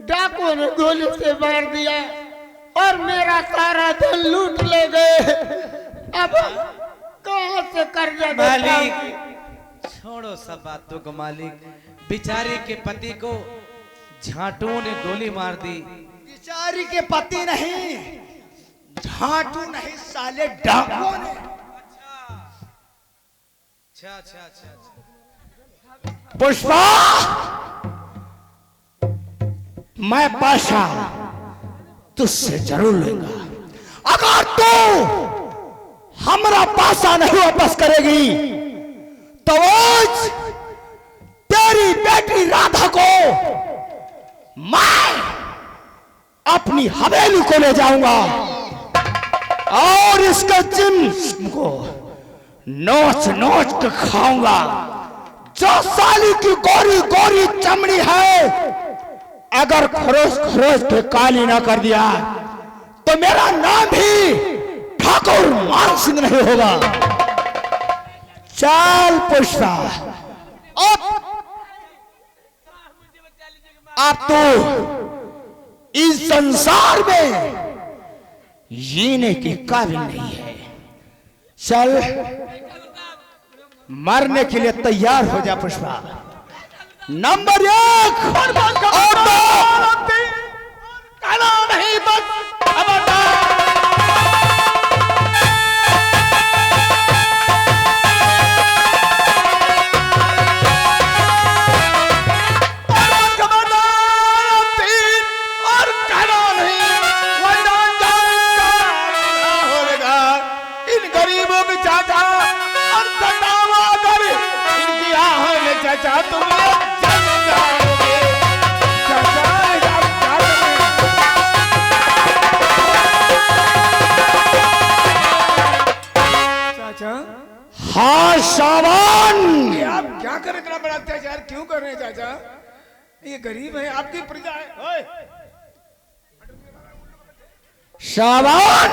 डाकुओं ने गोली से मार दिया और मेरा सारा धन लूट ले गए। अब कहाँ से कर्जा मालिक छोड़ो सब बातों को मालिक। बिचारी के पति को झांटुओं ने गोली मार दी। बिचारी के पति नहीं, झांटू नहीं, साले डाकुओं ने। अच्छा। पुष्पा, मैं पैसा तुझसे जरूर लूंगा। अगर तू हमारा पैसा नहीं वापस करेगी तो आज तेरी बेटी राधा को मैं अपनी हवेली को ले जाऊंगा और इसके जिस्म को नोच नोच के खाऊंगा। जो साली की गोरी गोरी चमड़ी है अगर खरोच खरोच के काली ना कर दिया तो मेरा नाम भी ठाकुर मान सिंह नहीं होगा। चल पुष्पा, अब तो इस संसार में जीने के काबिल नहीं है। चल मरने के लिए तैयार हो जा पुष्पा। नंबर 1 नहीं बस चाचा तुम जल जाओगे। चाचा हाँ सावन, आप क्या कर इतना बड़ा अत्याचार क्यों कर रहे हैं चाचा? ये गरीब है, आपकी प्रजा है। सावन,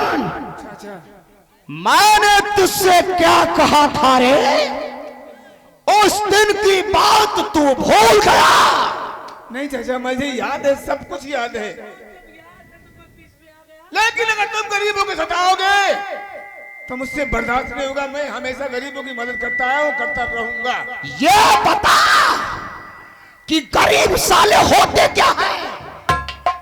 चाचा मैंने तुझसे क्या कहा था रे? उस दिन की बात तू भूल गया? नहीं चाचा, मुझे याद है, सब कुछ याद है। लेकिन अगर तुम गरीबों को सताओगे तो मुझसे बर्दाश्त नहीं होगा। मैं हमेशा गरीबों की मदद करता आया हूँ, करता रहूंगा। ये बता कि गरीब साले होते क्या है?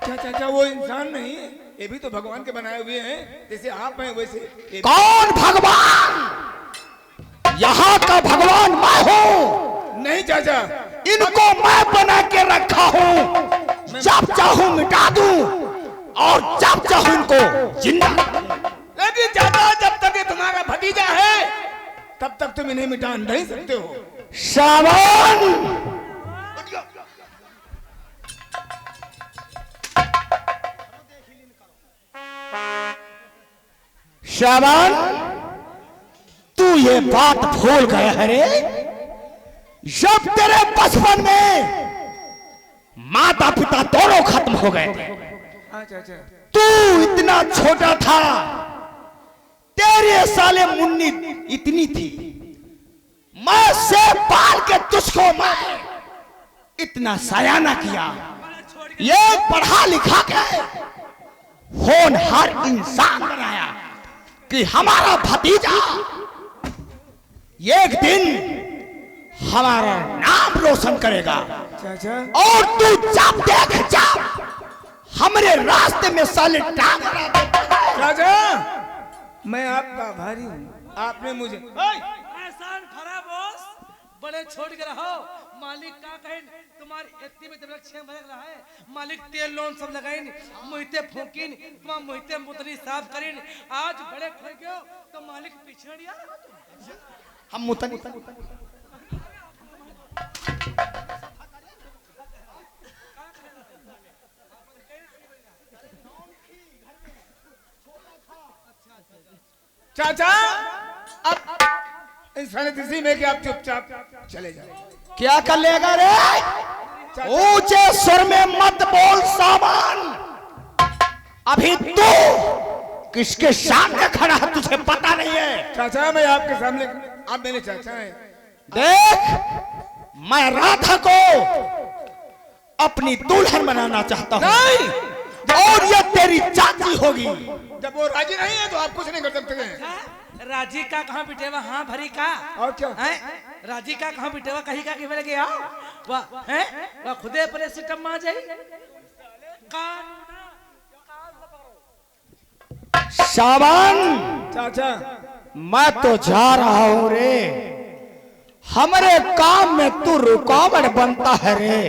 क्या चाचा वो इंसान नहीं, ये भी तो भगवान के बनाए हुए हैं, जैसे आप हैं वैसे। कौन भगवान? यहाँ का भगवान मैं हूँ। नहीं चाचा, इनको मैं बना के रखा हूँ। जब चाहूं मिटा दूं और जब चाहूं इनको जिंदा। लेकिन चाचा जब तक ये तुम्हारा भतीजा है तब तक तुम इन्हें मिटा नहीं सकते हो। सावन, सावन, तू ये बात भूल गया है रे? जब तेरे बचपन में माता पिता दोनों खत्म हो गए थे, हाँ चाचा। तू इतना छोटा था, तेरे साले मुन्नी इतनी थी, मैं से पाल के तुझको मैं इतना सयाना किया। ये पढ़ा लिखा के होनहार इंसान बनाया कि हमारा भतीजा एक दिन हमारा नाम रोशन करेगा। चाचा और तू जब देख जब हमारे रास्ते में साले टांग अड़ा देता है। चाचा, मैं आपका आभारी हूँ, आपने मुझे एहसान खराब बॉस, बड़े छोड़ के रहो। मालिक का कहे तुम्हारी इतनी में तबीयत छे बरक रहा है। मालिक तेल लोन सब लगाइन, मुहिते फूकिन, तुम मुहिते मुतरी साफ करिन। आज बड़े खोल गयो तो मालिक पिछड़िया हम मुतन चाचा, अब इंसान इसी में कि आप चुपचाप चले जाओ। क्या कर लेगा रे? ऊंचे स्वर में मत बोल सामान। अभी तू किसके सामने खड़ा है तुझे पता नहीं है। चाचा मैं आपके सामने, आप मेरे चाचा हैं। देख, मैं राधा को अपनी दुल्हन बनाना चाहता हूँ नहीं, और ये तेरी चाची होगी। जब वो राजी नहीं है तो आप कुछ नहीं कर सकते हैं। राजी का कहाँ बिटेवा, हाँ भरी का और क्या? हैं? राजी का कहाँ बिटेवा, कहीं का किधर गया वाह हैं? वाह खुदे परे सिस्टम में आ जाए सावन, चाचा मैं तो जा रहा हूँ रे, हमारे काम में तू रुकावट बनता है रे।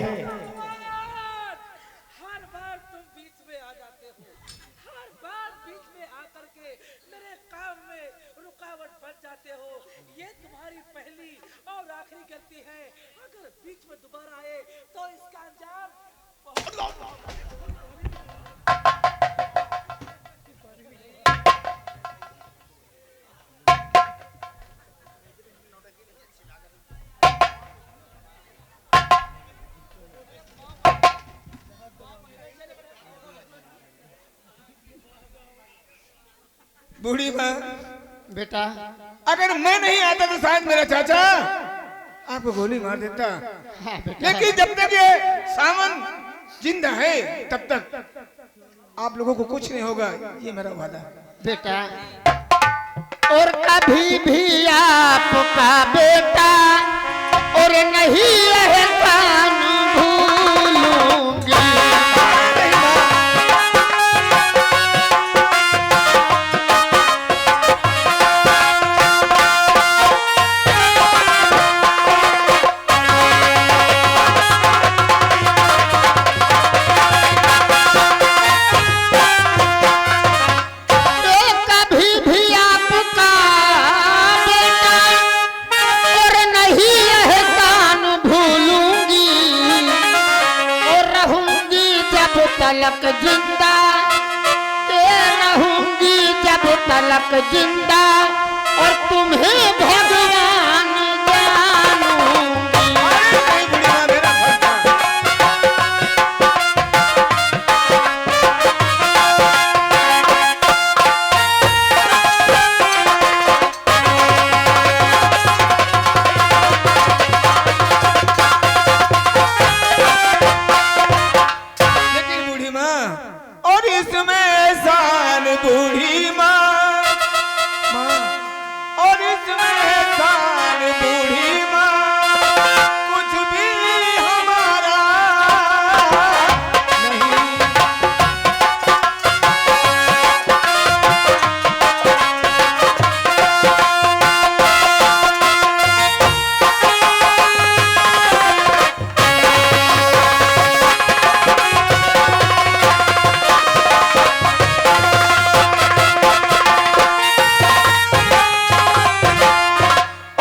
हर बार तुम बीच में आ जाते हो, हर बार बीच में आकर के मेरे काम में रुकावट बन जाते हो। ये तुम्हारी पहली और आखिरी गलती है। अगर बीच में दोबारा आए तो इसका अंजाम बूढ़ी माँ, बेटा अगर मैं नहीं आता तो शायद मेरा चाचा आपको गोली मार देता। हाँ बेटा, लेकिन जब तक ये सावन जिंदा है तब तक आप लोगों को कुछ नहीं होगा, ये मेरा वादा है। बेटा और कभी भी आपका बेटा और नहीं एहसान भूलूंगी। तलक जिंदा रहूंगी जब तलक जिंदा और तुम्हें भगवान जानूंगी। नहीं बूढ़ी माँ, मेरा फर्ज था। लेकिन बूढ़ी माँ, और इसमें एहसान बूढ़ी माँ, और इसमें एहसान बूढ़ी माँ, कुछ भी हमारा नहीं।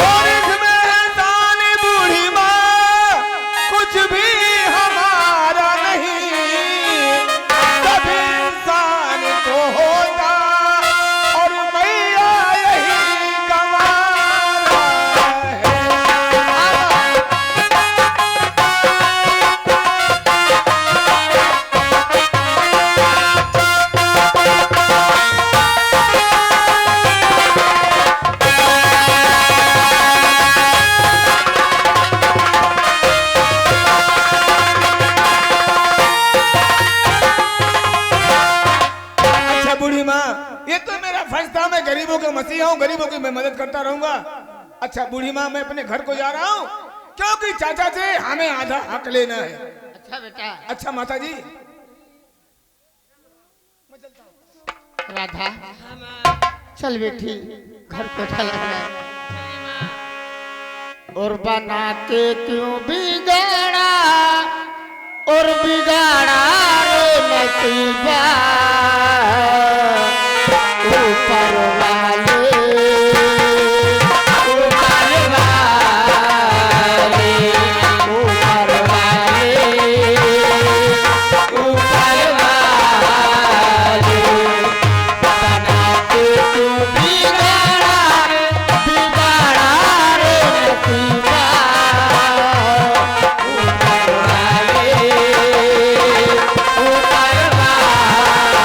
और इसमें एहसान बूढ़ी माँ, कुछ भी हमारा नहीं। सब इंसान को होता और मैया यही गंवारा है। अच्छा बूढ़ी माँ, ये तो मेरा फर्ज था, मैं गरीबों के मसीहा हूँ, गरीबों की मैं मदद करता रहूंगा। अच्छा बूढ़ी माँ, मैं अपने घर को जा रहा हूँ क्योंकि चाचा से हमें आधा हक लेना है। अच्छा बेटा, अच्छा माता जी, राधा चल बेटी, घर को चला जाए। और बना के क्यों बिगाड़ा और बिगाड़ा रे नसीबा, ऊपर वाले ऊपर वाले ऊपर वाले ऊपर वाले बना के क्यों बिगाड़ा बिगाड़ा रे नसीबा, ऊपर वाले ऊपर वाले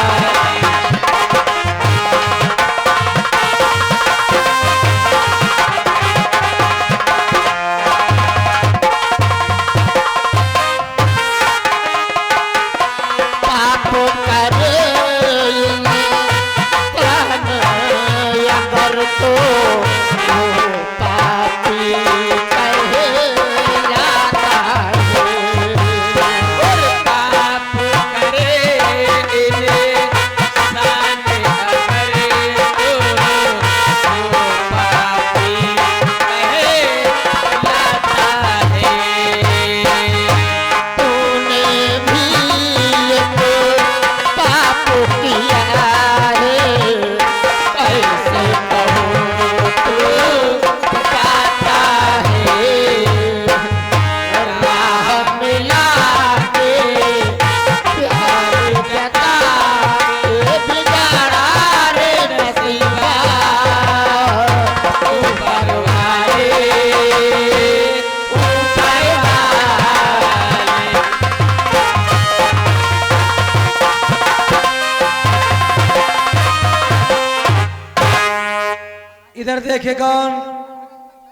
इधर देखे कौन?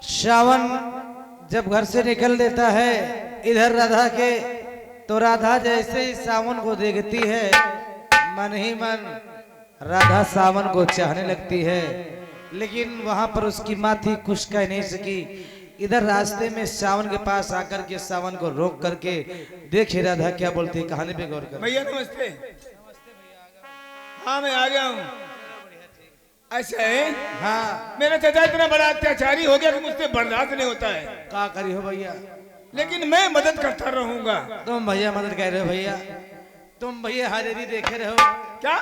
श्रावण जब घर से निकल देता है इधर राधा के, तो राधा जैसे ही सावन को देखती है मन ही मन राधा सावन को चाहने लगती है, लेकिन वहां पर उसकी माँ थी, कुछ कह नहीं सकी। इधर रास्ते में सावन के पास आकर के सावन को रोक करके देखे राधा क्या बोलती है, कहानी पे गौर कर। भैया नमस्ते। हाँ मैं आ गया हूँ। ऐसा है? हाँ मेरा चाचा इतना बड़ा अत्याचारी हो गया कि मुझसे बर्दाश्त नहीं होता है, का करी हो भैया? लेकिन मैं मदद करता रहूंगा। तुम भैया मदद कर रहे हो भैया? तुम भैया हरेरी देखे रहे हो क्या?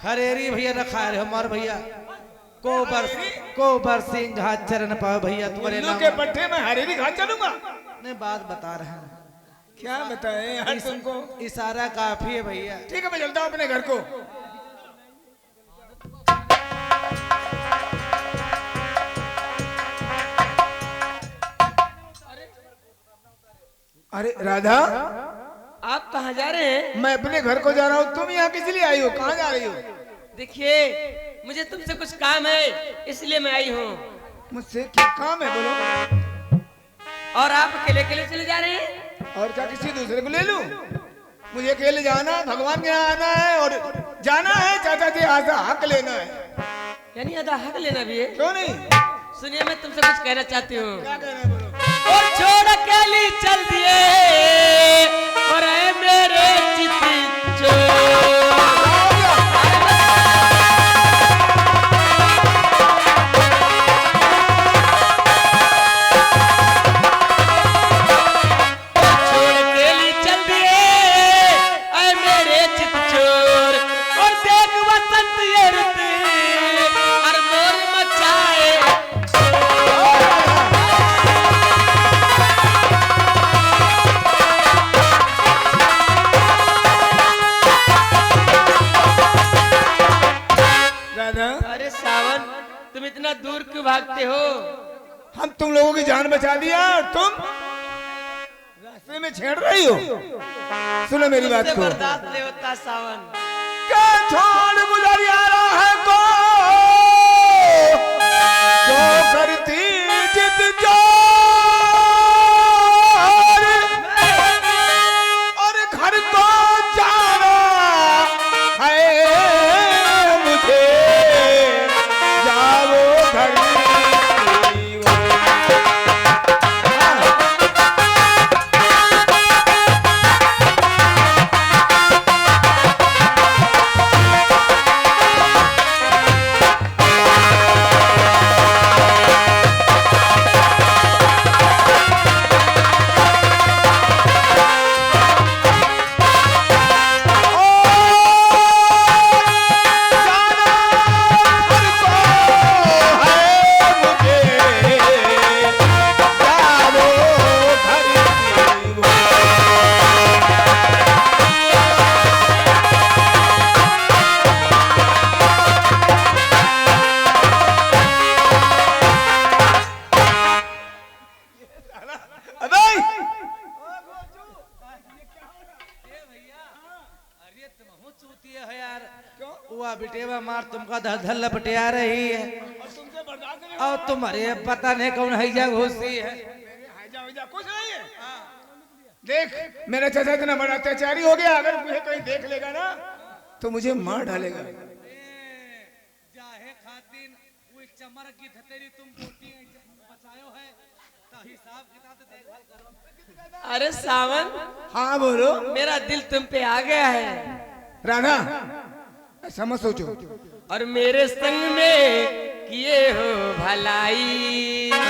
हरेरी भैया रखा रहे हो मार भैया को बरसिंह घाट चरण पाओ भैया तुम्हारे उल्लू नाम के पट्टे में हरेरी खा चलूंगा? ने बात बता रहे हैं। क्या बताएं यार तुमको? इशारा काफी है भैया। ठीक है मैं चलता हूँ अपने घर को। अरे राधा, आप कहाँ जा रहे हैं? मैं अपने घर को जा रहा हूँ। तुम यहाँ किस लिए आई हो? कहाँ जा रही हो? देखिए मुझे तुमसे कुछ काम है इसलिए मैं आई हूँ। मुझसे क्या काम है बोलो? और आप अकेले अकेले चले जा रहे हैं? और क्या किसी दूसरे को ले लूं? मुझे अकेले जाना, भगवान के यहाँ आना है और जाना है चाचा जी आधा हक लेना है। यानी आधा हक लेना भी है? क्यों नहीं? सुनिए मैं तुमसे कुछ कहना चाहती हूँ। क्या कहना है बोलो? और छोड़ अकेली चल दिए और ऐ मेरे चित्ती चोर। अरे सावन तुम इतना दूर क्यों भागते हो? हम तुम लोगों की जान बचा दिया और तुम रास्ते में छेड़ रही हो। सुनो मेरी बात मुझसे को। बर्दाश्त नहीं होता सावन। क्या छोड़ गुजरिया है को जो करती जिद जोर और घर को जाना है मुझे, जाओ घर की ओर। बिटेवा मार तुमका धल लपटिया रही है तुमसे बर्दाश्त नहीं और तुम्हारे पता नहीं कौन हैजा घुसी है। कुछ नहीं है। देख मेरा चाचा इतना बड़ा अत्याचारी हो गया, अगर मुझे कहीं देख लेगा ना तो मुझे मार डालेगा। जाहे खातिन वो चमर की धतेरी तुम बोटी बचायो है तो हिसाब किताब देखभाल करो। अरे सावन हाँ बोलो। मेरा दिल तुम पे आ गया है राधा, ऐसा मत सोचो। और मेरे संग में किए हो भलाई। हाँ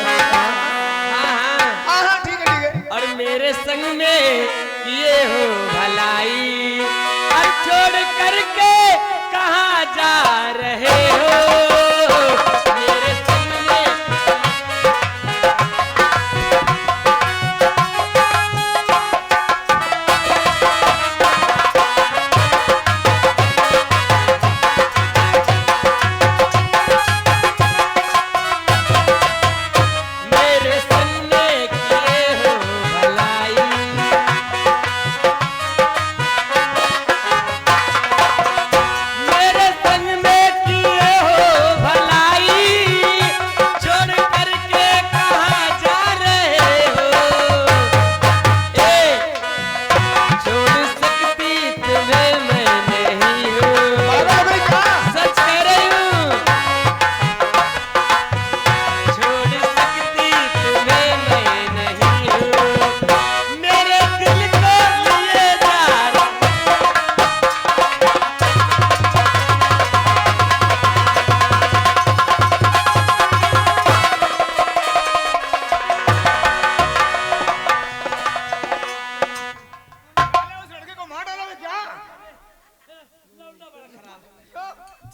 हाँ ठीक है ठीक है। और मेरे संग में किए हो भलाई और छोड़ करके कहाँ जा रहे हो? मेरे संग में मेरे संग में किए हो भलाई। मेरे संग में किए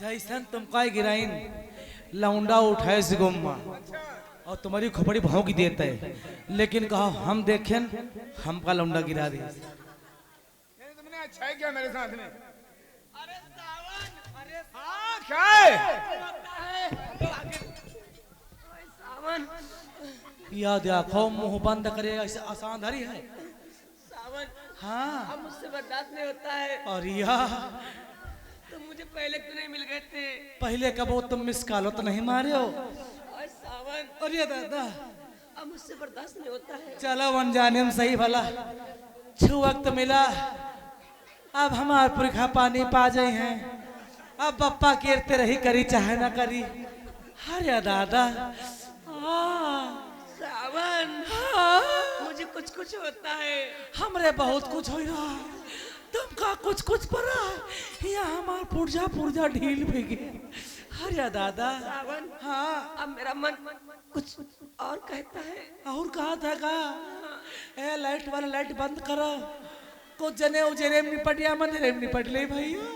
जैसन तुमका गिराइन लौंडा उठाए से गुम्मा और तुम्हारी खोपड़ी भाव की देता है, लेकिन कहा हम देखें हमका लौंडा गिरा दे। तुमने अच्छा है क्या मेरे साथ में? अरे सावन, अरे हाँ क्या है? सावन या देखो मुंह बंद करे ऐसे आसान धरी है। सावन हाँ अब मुझसे बर्दाश्त नहीं होता है। और या तुम मुझे पहले क्यों नहीं मिल गए थे? पहले कब वो तुम मिस कॉल तो नहीं मारे हो। और सावन और ये दादा अब मुझसे बर्दाश्त नहीं होता है। चलो अनजाने में सही भला छू वक्त मिला, अब हमारे पुरखा पानी पा जाए हैं, अब पप्पा केरते रही करी चाहे ना करी। अरे दादा सावन मुझे कुछ कुछ होता है। हमरे बहुत कुछ हो रहा है, तुमका कुछ कुछ पर या हमार पुर्जा ढील भी गए। अरे दादा सावन हाँ अब मेरा मन कुछ और कहता है। और कहा था का ए लाइट वाला लाइट बंद करो, कुछ जने उजरे में निपट या मंदिर में निपट ले भैया।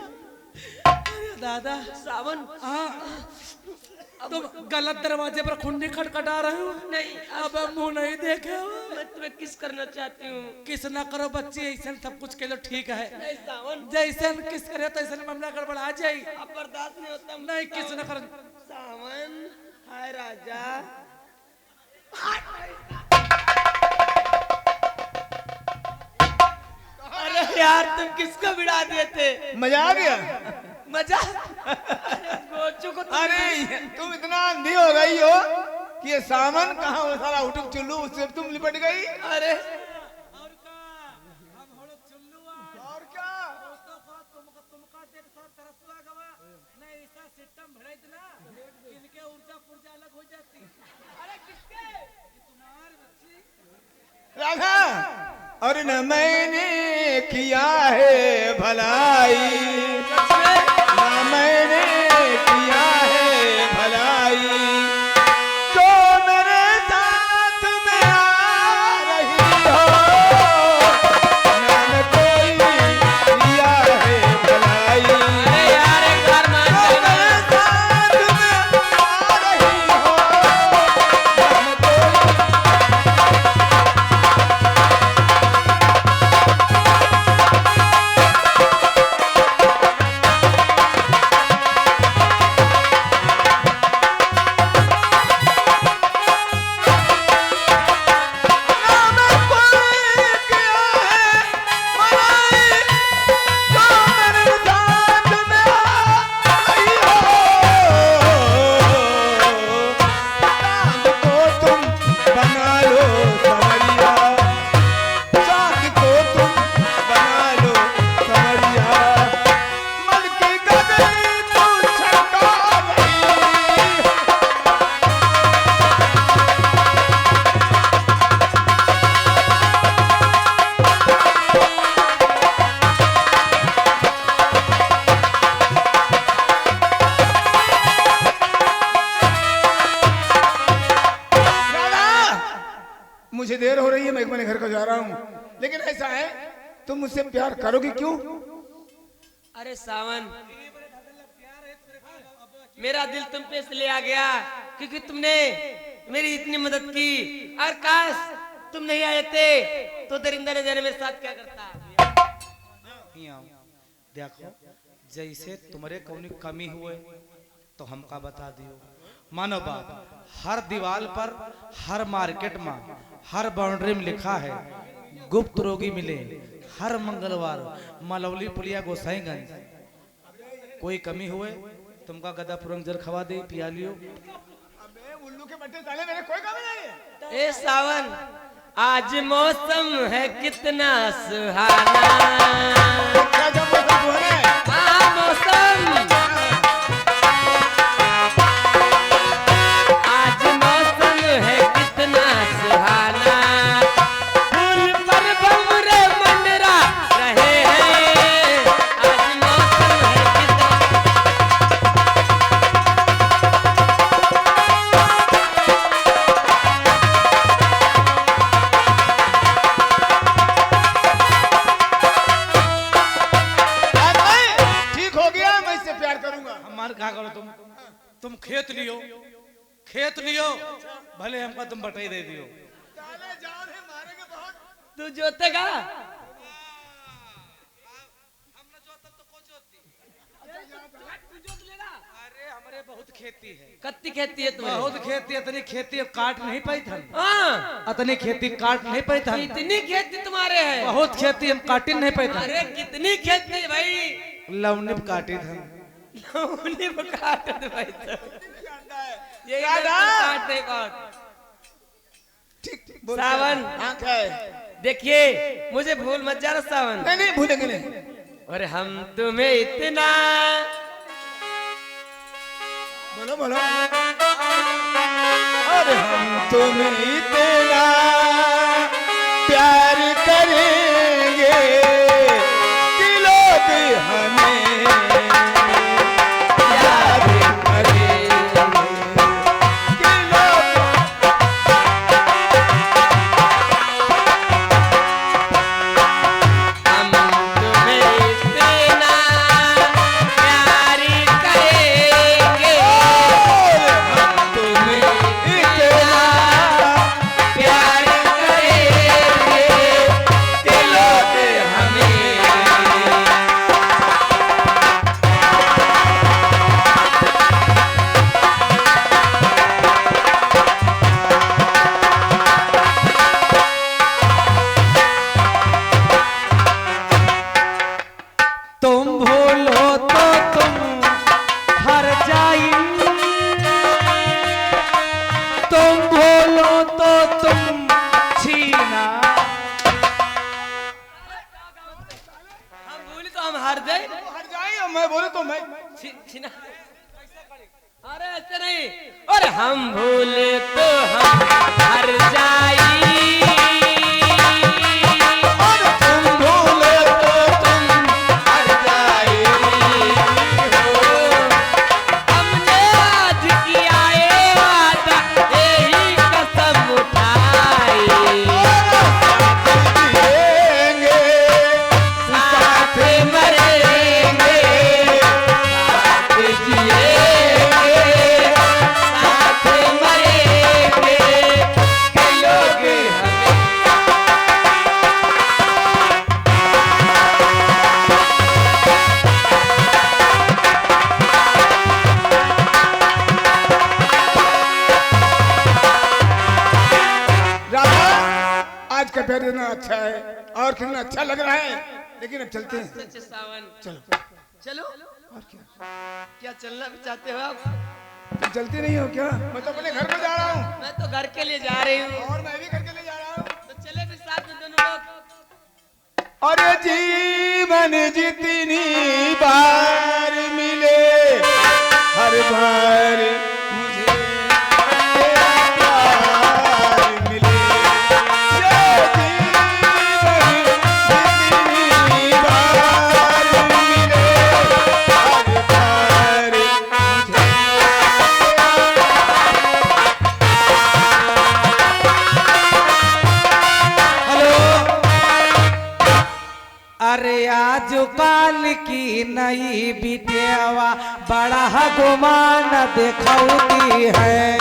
अरे दादा सावन हाँ तुम गलत दरवाजे पर खुंडी खटखटा रहे हो। नहीं अब मुंह नहीं देखे हो। मैं तुम्हें किस करना चाहती हूँ। किस ना करो बच्ची, ऐसा सब कुछ के लो ठीक है। नहीं सावन जैसे किस करे तो ऐसे मामला गड़बड़ा जाए। अब बर्दाश्त नहीं होता मुझसे। नहीं किस ना करो। सावन हाय राजा। अरे यार तुम किसको बिड़ा दिए थे? मजा आ गया? मजा गोचू को अरे तुम इतना अंधी हो गई हो कि ये सामान कहाँ वो सारा उठुक चुल्लू उससे तुम लिपट गई। अरे और क्या? राधा और न मैंने किया है भलाई, न मैंने किया है भलाई, तो मेरे साथ में आ रही हो, न कोई किया है भलाई, अरे यार एक बार मान तो जाना। मेरे साथ में आ रही हो, न कोई मुझे देर हो रही है, मैं अपने घर को जा रहा हूँ। लेकिन ऐसा है तुम मुझसे प्यार करोगी क्यों? अरे सावन मेरा दिल तुम पे इसलिए आ गया क्योंकि तुमने मेरी इतनी मदद की, और काश तुम नहीं आए थे तो दरिंदा न जाने मेरे साथ क्या करता। देखो जैसे तुम्हारे कौनी कमी हुए तो हमका बता दियो। मानो बात हर दीवार पर, हर मार्केट में, हर बाउंड्री में लिखा है गुप्त रोगी मिले हर मंगलवार मलौली पुलिया गोसाईगंज। कोई कमी हुए तुमका गदा पुरंग जर खवा दे पिया लियो। अबे उल्लू के बट्टे साले, मेरे कोई कमी नहीं है। ए सावन आज मौसम है कितना सुहाना। क्या जब मौसम सुहाना है? हाँ मौसम आज मौसम है कितना सुहाना। फूल पर भंवरे मंडरा रहे हैं। आज मौसम है कितना कहा करो तुम खेत लियो, खेत लियो, भले हमको तुम बटाई दे दियो। तू जोतेगा? अरे हमारे बहुत खेती है, कत्ती खेती है तुम्हें? बहुत खेती, इतनी खेती अब काट नहीं पाई था, हाँ, इतनी खेती काट नहीं पाई था, इतनी खेती तुम्हारे है? बहुत खेती हम काट नहीं पाई था। अरे कितनी खेती है भाई? लवने पे काटी था, उन्हीं को काट दे भाई तो। ये काट। सावन, हाँ क्या है? देखिए मुझे भूल मत जाना सावन। नहीं नहीं भूलेंगे नहीं। और हम तुम्हें इतना, बोलो बोलो। और हम तुम्हें इतना प्यार करेंगे कि लोग हमें याद करेंगे कि लोग। हम तुम्हें इतना प्यार करेंगे, हम तुम्हें इतना प्यार करेंगे कि लोग हमें तुम भूलो तो तुम हर जाई, तुम भूलो तो तुम छीना। हम भूली तो हम हार जाए। हट जाए और मैं बोलूं तो मैं। छीना, अरे ऐसे नहीं। और हम भूले तो हम हार जाई, और तुम भूले तो तुम हट जाए हो। हमने आज किया ये वादा, यही कसम उठाई, जिएंगे साथ मरेंगे, साथ जिएंगे, साथ मरेंगे कि लोग हमें। राधा, आज का प्यार इतना अच्छा है और कितना अच्छा लग रहा है, लेकिन अब चलते हैं। सच्चे सावन, चलो। चलो। और क्या? क्या चलना भी चाहते हो आप? तुम चलती नहीं हो क्या? मैं तो अपने घर को जा रहा हूँ मैं तो घर के लिए जा रही हूँ, और मैं भी घर के लिए जा रहा हूँ। तो चले भी साथ में दोनों लोग। अरे जीवन जितनी बार मिले, हर बार मुझे तेरा प्यार मिले। ये जीवन जितनी बार मिले, हर बार मुझे अरे आज काल की नई बिटियावा बड़ा गुमान दिखौती है।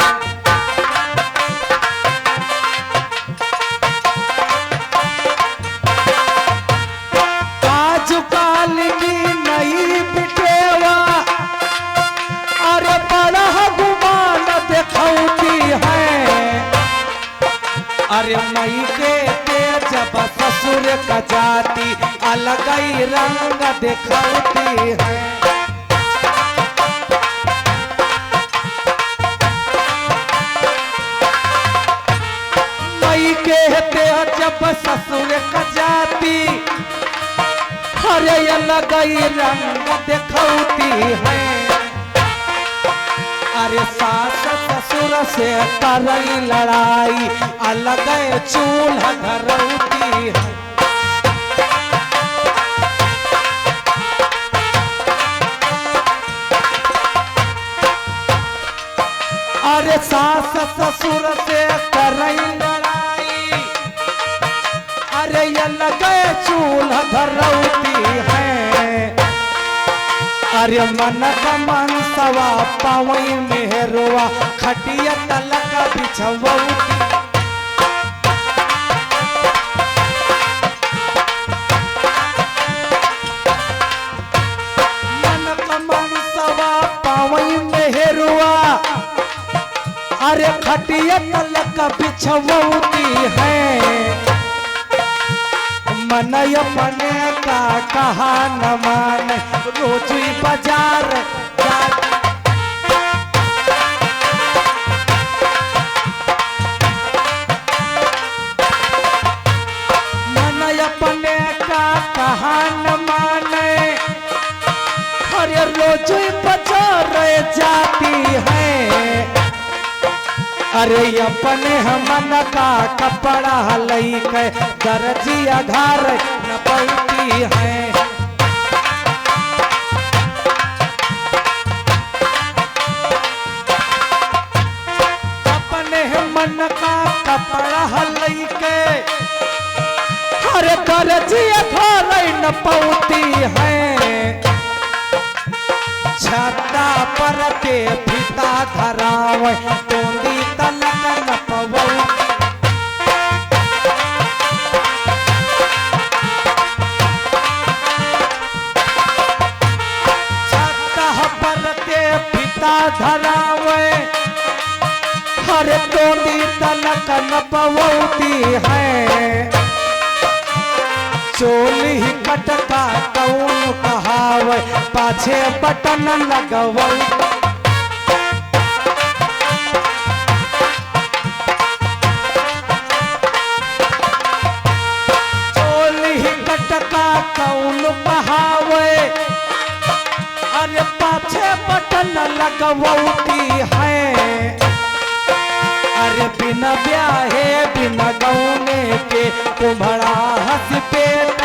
आज काल की नई बिटियावा अरे बड़ा गुमान दिखौती है। अरे मई के जब ससुर का जाती अलग ही रंग दिखौती है। मई के जब ससुर का जाती अरे अलग ही रंग दिखौती है। अरे सास ससुर से करई लड़ाई अलग चूल्हा धरौती है। अरे सास ससुर से करई लड़ाई अरे अलग चूल्हा धरौती है। अरे मन का मनसवा पावई मेहरुआ खटिया तलक बिछवौती मन का मनसवा पावई मेहरुआ अरे खटिया तलक बिछवौती है मनय पने का कहा न मान रोज ही बाजार जाती मनय पने का कहा न माने अरे रोज ही बाजार जाती है अरे अपने हमन का कपड़ा लई के दर्जिया घर न पौती है अपने हमन का कपड़ा लई के अरे दर्जिया घर न पौती है छत्ता पर ते फिता धरावे तोंदी तलक न पवौती छत्ता पर ते फिता धरावे हरे तोंदी तलक न पवौती है चोली कटका कौन कहावे पाछे बटन लगवौ चोली कटका कौन कहावे अरे पाछे बटन लगवौती है अरे बिना ब्याहे बिना गौने के तुम्हारा हंस पेट